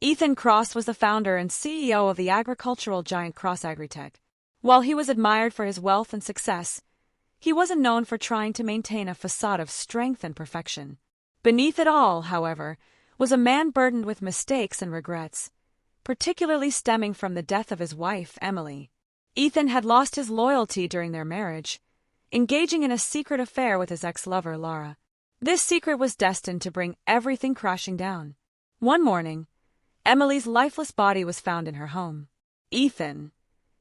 Ethan Cross was the founder and CEO of the agricultural giant Cross Agritech. While he was admired for his wealth and success, he wasn't known for trying to maintain a facade of strength and perfection. Beneath it all, however, was a man burdened with mistakes and regrets, particularly stemming from the death of his wife, Emily. Ethan had lost his loyalty during their marriage, engaging in a secret affair with his ex-lover, Laura. This secret was destined to bring everything crashing down. One morning, Emily's lifeless body was found in her home. Ethan,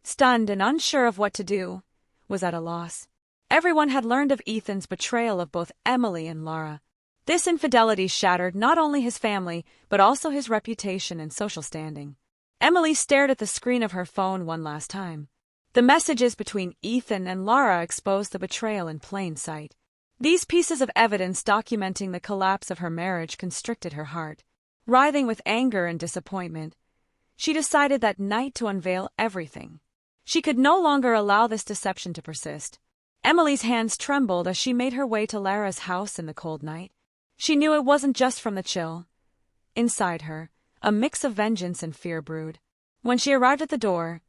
stunned and unsure of what to do, was at a loss. Everyone had learned of Ethan's betrayal of both Emily and Laura. This infidelity shattered not only his family, but also his reputation and social standing. Emily stared at the screen of her phone one last time. The messages between Ethan and Laura exposed the betrayal in plain sight. These pieces of evidence documenting the collapse of her marriage constricted her heart. Writhing with anger and disappointment, she decided that night to unveil everything. She could no longer allow this deception to persist. Emily's hands trembled as she made her way to Lara's house in the cold night. She knew it wasn't just from the chill. Inside her, a mix of vengeance and fear brewed. When she arrived at the door,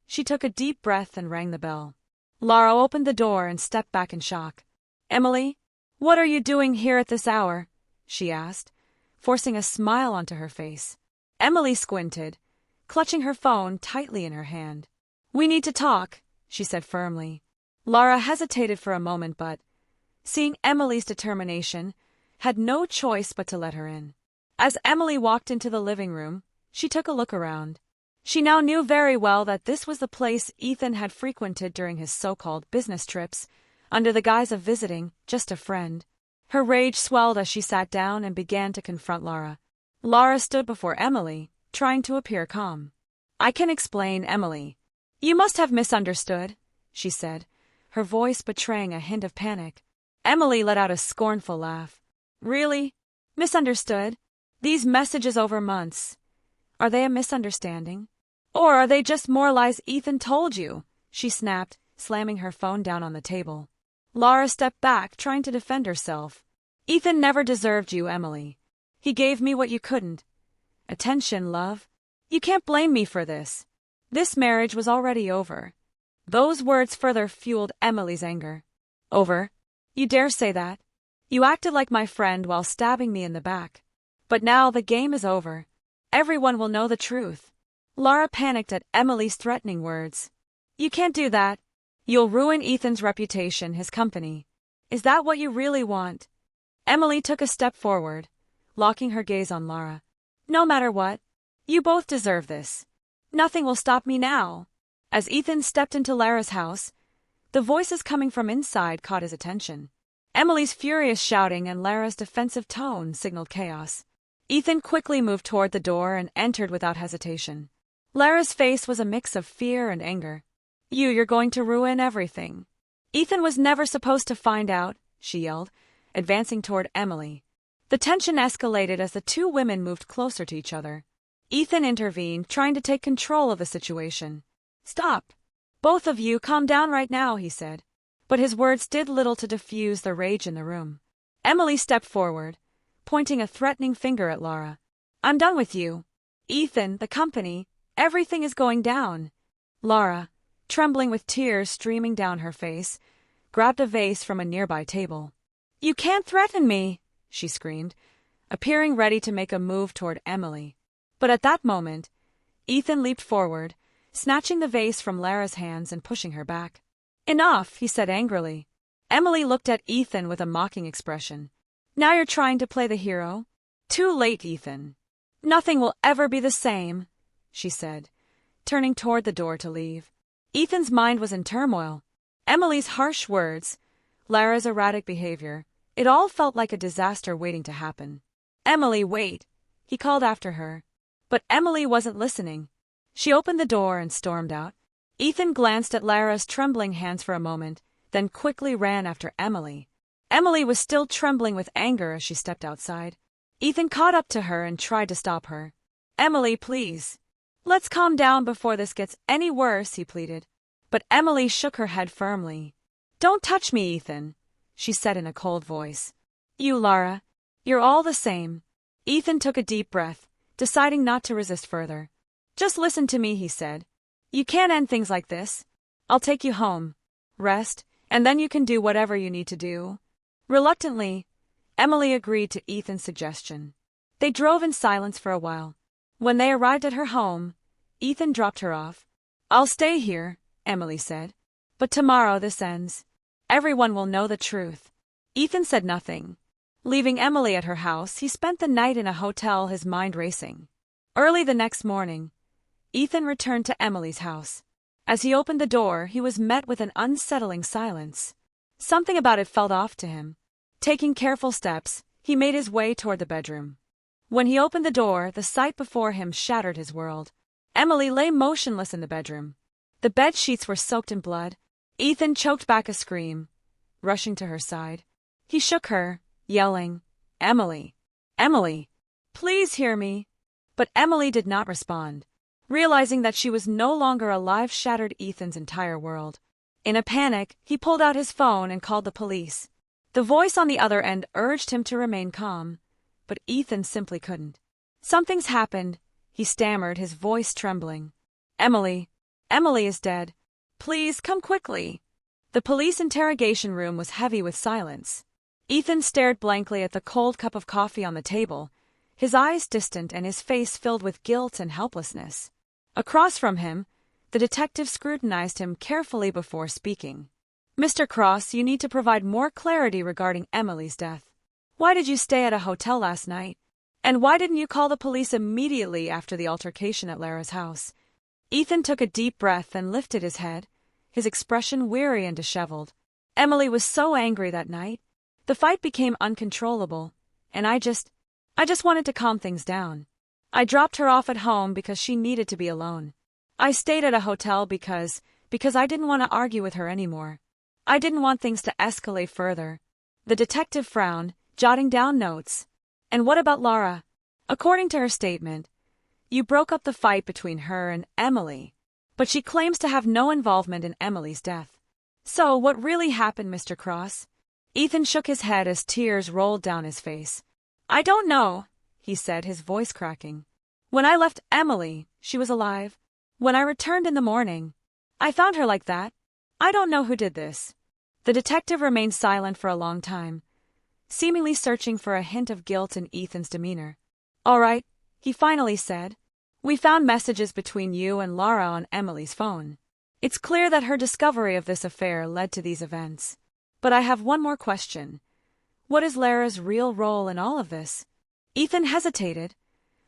she took a deep breath and rang the bell. Lara opened the door and stepped back in shock. "Emily, what are you doing here at this hour?" she asked, forcing a smile onto her face. Emily squinted, clutching her phone tightly in her hand. "We need to talk," she said firmly. Lara hesitated for a moment but, seeing Emily's determination, had no choice but to let her in. As Emily walked into the living room, she took a look around. She now knew very well that this was the place Ethan had frequented during his so-called business trips, under the guise of visiting just a friend. Her rage swelled as she sat down and began to confront Lara. Lara stood before Emily, trying to appear calm. "I can explain, Emily. You must have misunderstood," she said, her voice betraying a hint of panic. Emily let out a scornful laugh. "Really? Misunderstood? These messages over months. Are they a misunderstanding? Or are they just more lies Ethan told you?" she snapped, slamming her phone down on the table. Lara stepped back, trying to defend herself. "Ethan never deserved you, Emily. He gave me what you couldn't. Attention, love. You can't blame me for this. This marriage was already over." Those words further fueled Emily's anger. "Over? You dare say that? You acted like my friend while stabbing me in the back. But now the game is over. Everyone will know the truth." Lara panicked at Emily's threatening words. "You can't do that. You'll ruin Ethan's reputation, his company. Is that what you really want?" Emily took a step forward, locking her gaze on Lara. "No matter what, you both deserve this. Nothing will stop me now." As Ethan stepped into Lara's house, the voices coming from inside caught his attention. Emily's furious shouting and Lara's defensive tone signaled chaos. Ethan quickly moved toward the door and entered without hesitation. Lara's face was a mix of fear and anger. You're going to ruin everything." "Ethan was never supposed to find out," she yelled, advancing toward Emily. The tension escalated as the two women moved closer to each other. Ethan intervened, trying to take control of the situation. "Stop. Both of you calm down right now," he said. But his words did little to diffuse the rage in the room. Emily stepped forward, pointing a threatening finger at Lara. "I'm done with you. Ethan, the company, everything is going down." Lara, trembling with tears streaming down her face, grabbed a vase from a nearby table. "You can't threaten me," she screamed, appearing ready to make a move toward Emily. But at that moment, Ethan leaped forward, snatching the vase from Lara's hands and pushing her back. "Enough," he said angrily. Emily looked at Ethan with a mocking expression. "Now you're trying to play the hero? Too late, Ethan. Nothing will ever be the same," she said, turning toward the door to leave. Ethan's mind was in turmoil. Emily's harsh words, Lara's erratic behavior, it all felt like a disaster waiting to happen. "Emily, wait," he called after her. But Emily wasn't listening. She opened the door and stormed out. Ethan glanced at Lara's trembling hands for a moment, then quickly ran after Emily. Emily was still trembling with anger as she stepped outside. Ethan caught up to her and tried to stop her. "Emily, please. Let's calm down before this gets any worse," he pleaded. But Emily shook her head firmly. "Don't touch me, Ethan," she said in a cold voice. "You, Lara, you're all the same." Ethan took a deep breath, deciding not to resist further. "Just listen to me," he said. "You can't end things like this. I'll take you home. Rest, and then you can do whatever you need to do." Reluctantly, Emily agreed to Ethan's suggestion. They drove in silence for a while. When they arrived at her home, Ethan dropped her off. "I'll stay here," Emily said. "But tomorrow this ends. Everyone will know the truth." Ethan said nothing. Leaving Emily at her house, he spent the night in a hotel, his mind racing. Early the next morning, Ethan returned to Emily's house. As he opened the door, he was met with an unsettling silence. Something about it felt off to him. Taking careful steps, he made his way toward the bedroom. When he opened the door, the sight before him shattered his world. Emily lay motionless in the bedroom. The bed sheets were soaked in blood. Ethan choked back a scream. Rushing to her side, he shook her, yelling, "Emily! Emily! Please hear me!" But Emily did not respond. Realizing that she was no longer alive shattered Ethan's entire world. In a panic, he pulled out his phone and called the police. The voice on the other end urged him to remain calm, but Ethan simply couldn't. "Something's happened," he stammered, his voice trembling. Emily is dead. Please come quickly." The police interrogation room was heavy with silence. Ethan stared blankly at the cold cup of coffee on the table, his eyes distant and his face filled with guilt and helplessness. Across from him, the detective scrutinized him carefully before speaking. "Mr. Cross, you need to provide more clarity regarding Emily's death. Why did you stay at a hotel last night? And why didn't you call the police immediately after the altercation at Lara's house?" Ethan took a deep breath and lifted his head, his expression weary and disheveled. "Emily was so angry that night. The fight became uncontrollable, and I just wanted to calm things down. I dropped her off at home because she needed to be alone. I stayed at a hotel because I didn't want to argue with her anymore. I didn't want things to escalate further." The detective frowned, jotting down notes. "And what about Lara? According to her statement, you broke up the fight between her and Emily, but she claims to have no involvement in Emily's death. So what really happened, Mr. Cross?" Ethan shook his head as tears rolled down his face. "I don't know," he said, his voice cracking. "When I left Emily, she was alive. When I returned in the morning, I found her like that. I don't know who did this." The detective remained silent for a long time, seemingly searching for a hint of guilt in Ethan's demeanor. "All right," he finally said. "We found messages between you and Lara on Emily's phone. It's clear that her discovery of this affair led to these events. But I have one more question. What is Lara's real role in all of this?" Ethan hesitated,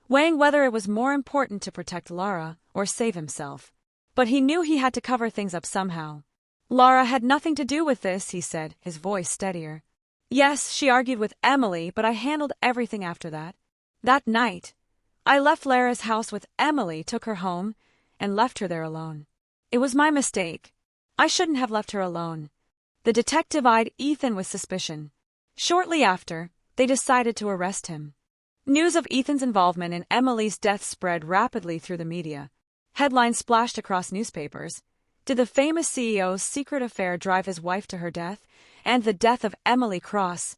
weighing whether it was more important to protect Lara or save himself. But he knew he had to cover things up somehow. "Lara had nothing to do with this," he said, his voice steadier. "Yes, she argued with Emily, but I handled everything after that. That night, I left Lara's house with Emily, took her home, and left her there alone. It was my mistake. I shouldn't have left her alone." The detective eyed Ethan with suspicion. Shortly after, they decided to arrest him. News of Ethan's involvement in Emily's death spread rapidly through the media. Headlines splashed across newspapers. Did the famous CEO's secret affair drive his wife to her death? And the death of Emily Cross.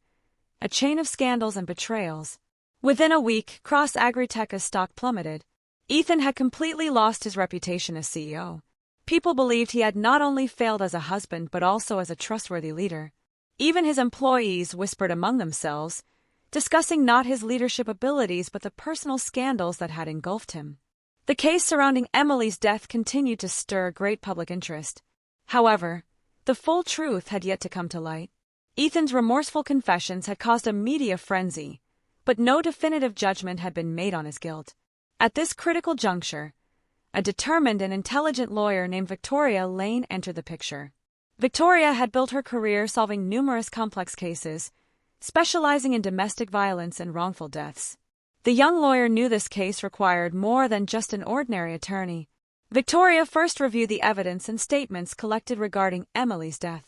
A chain of scandals and betrayals. Within a week, Cross Agritech's stock plummeted. Ethan had completely lost his reputation as CEO. People believed he had not only failed as a husband but also as a trustworthy leader. Even his employees whispered among themselves, discussing not his leadership abilities but the personal scandals that had engulfed him. The case surrounding Emily's death continued to stir great public interest. However, the full truth had yet to come to light. Ethan's remorseful confessions had caused a media frenzy, but no definitive judgment had been made on his guilt. At this critical juncture, a determined and intelligent lawyer named Victoria Lane entered the picture. Victoria had built her career solving numerous complex cases, specializing in domestic violence and wrongful deaths. The young lawyer knew this case required more than just an ordinary attorney. Victoria first reviewed the evidence and statements collected regarding Emily's death.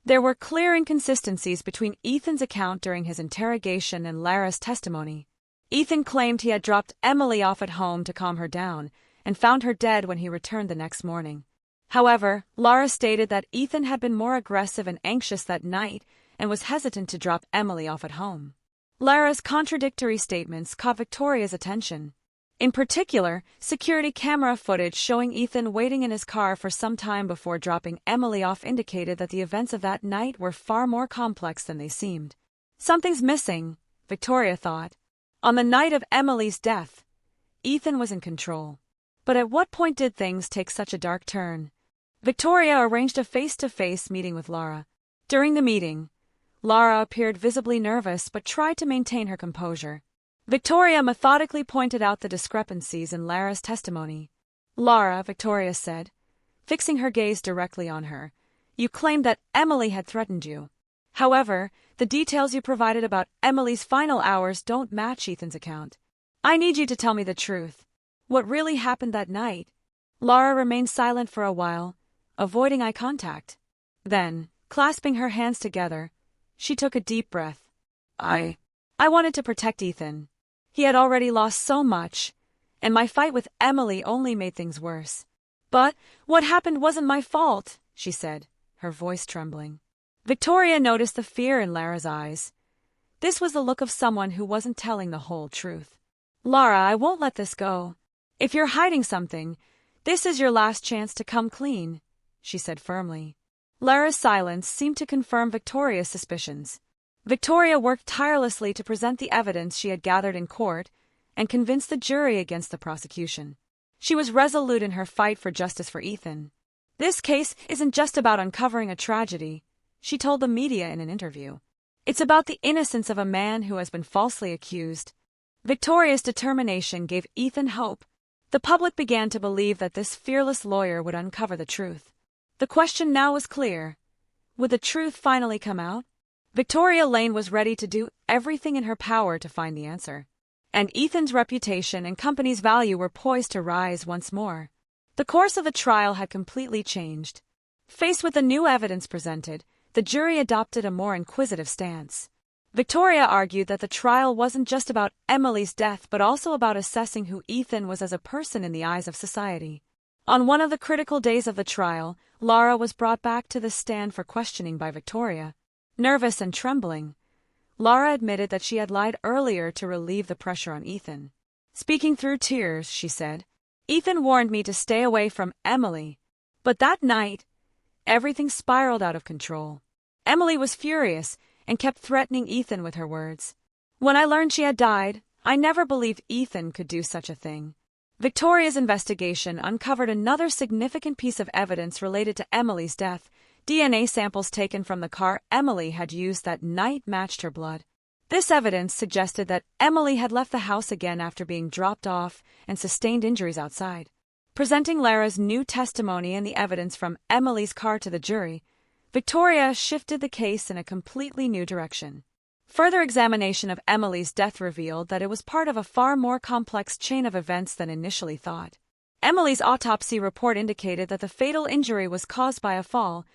There were clear inconsistencies between Ethan's account during his interrogation and Lara's testimony. Ethan claimed he had dropped Emily off at home to calm her down and found her dead when he returned the next morning. However, Lara stated that Ethan had been more aggressive and anxious that night and was hesitant to drop Emily off at home. Lara's contradictory statements caught Victoria's attention. In particular, security camera footage showing Ethan waiting in his car for some time before dropping Emily off indicated that the events of that night were far more complex than they seemed. Something's missing, Victoria thought. On the night of Emily's death, Ethan was in control. But at what point did things take such a dark turn? Victoria arranged a face-to-face meeting with Lara. During the meeting, Lara appeared visibly nervous but tried to maintain her composure. Victoria methodically pointed out the discrepancies in Lara's testimony. "Lara," Victoria said, fixing her gaze directly on her, "you claimed that Emily had threatened you. However, the details you provided about Emily's final hours don't match Ethan's account. I need you to tell me the truth. What really happened that night?" Lara remained silent for a while, avoiding eye contact. Then, clasping her hands together, she took a deep breath. I wanted to protect Ethan. He had already lost so much, and my fight with Emily only made things worse. "But what happened wasn't my fault," she said, her voice trembling. Victoria noticed the fear in Lara's eyes. This was the look of someone who wasn't telling the whole truth. "Lara, I won't let this go. If you're hiding something, this is your last chance to come clean," she said firmly. Lara's silence seemed to confirm Victoria's suspicions. Victoria worked tirelessly to present the evidence she had gathered in court and convince the jury against the prosecution. She was resolute in her fight for justice for Ethan. "This case isn't just about uncovering a tragedy," she told the media in an interview. "It's about the innocence of a man who has been falsely accused." Victoria's determination gave Ethan hope. The public began to believe that this fearless lawyer would uncover the truth. The question now was clear. Would the truth finally come out? Victoria Lane was ready to do everything in her power to find the answer. And Ethan's reputation and company's value were poised to rise once more. The course of the trial had completely changed. Faced with the new evidence presented, the jury adopted a more inquisitive stance. Victoria argued that the trial wasn't just about Emily's death but also about assessing who Ethan was as a person in the eyes of society. On one of the critical days of the trial, Lara was brought back to the stand for questioning by Victoria. Nervous and trembling, Lara admitted that she had lied earlier to relieve the pressure on Ethan. Speaking through tears, she said, "Ethan warned me to stay away from Emily. But that night, everything spiraled out of control. Emily was furious and kept threatening Ethan with her words. When I learned she had died, I never believed Ethan could do such a thing." Victoria's investigation uncovered another significant piece of evidence related to Emily's death. DNA samples taken from the car Emily had used that night matched her blood. This evidence suggested that Emily had left the house again after being dropped off and sustained injuries outside. Presenting Lara's new testimony and the evidence from Emily's car to the jury, Victoria shifted the case in a completely new direction. Further examination of Emily's death revealed that it was part of a far more complex chain of events than initially thought. Emily's autopsy report indicated that the fatal injury was caused by a fall,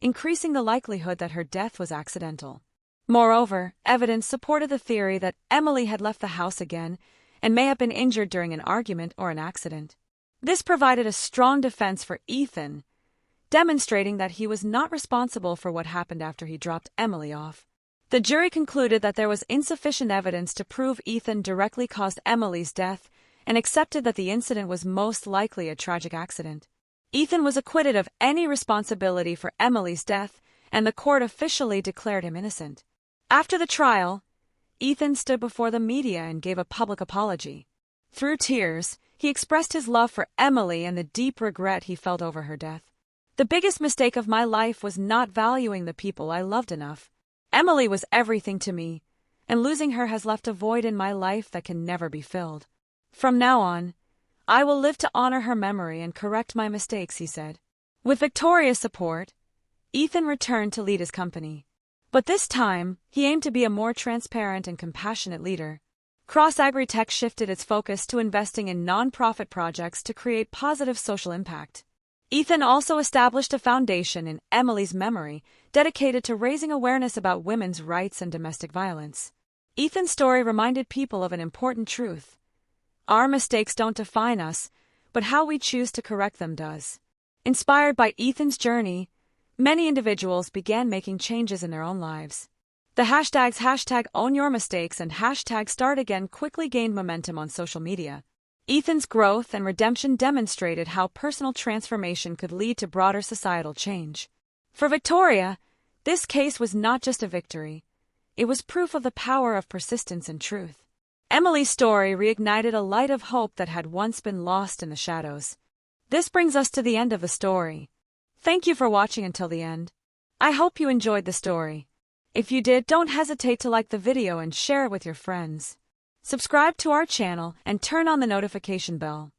increasing the likelihood that her death was accidental. Moreover, evidence supported the theory that Emily had left the house again and may have been injured during an argument or an accident. This provided a strong defense for Ethan, demonstrating that he was not responsible for what happened after he dropped Emily off. The jury concluded that there was insufficient evidence to prove Ethan directly caused Emily's death and accepted that the incident was most likely a tragic accident. Ethan was acquitted of any responsibility for Emily's death, and the court officially declared him innocent. After the trial, Ethan stood before the media and gave a public apology. Through tears, he expressed his love for Emily and the deep regret he felt over her death. "The biggest mistake of my life was not valuing the people I loved enough. Emily was everything to me, and losing her has left a void in my life that can never be filled. From now on, I will live to honor her memory and correct my mistakes," he said. With Victoria's support, Ethan returned to lead his company. But this time, he aimed to be a more transparent and compassionate leader. Cross Agritech shifted its focus to investing in non-profit projects to create positive social impact. Ethan also established a foundation in Emily's memory dedicated to raising awareness about women's rights and domestic violence. Ethan's story reminded people of an important truth. Our mistakes don't define us, but how we choose to correct them does. Inspired by Ethan's journey, many individuals began making changes in their own lives. The hashtags #OwnYourMistakes and #StartAgain quickly gained momentum on social media. Ethan's growth and redemption demonstrated how personal transformation could lead to broader societal change. For Victoria, this case was not just a victory. It was proof of the power of persistence and truth. Emily's story reignited a light of hope that had once been lost in the shadows. This brings us to the end of the story. Thank you for watching until the end. I hope you enjoyed the story. If you did, don't hesitate to like the video and share it with your friends. Subscribe to our channel and turn on the notification bell.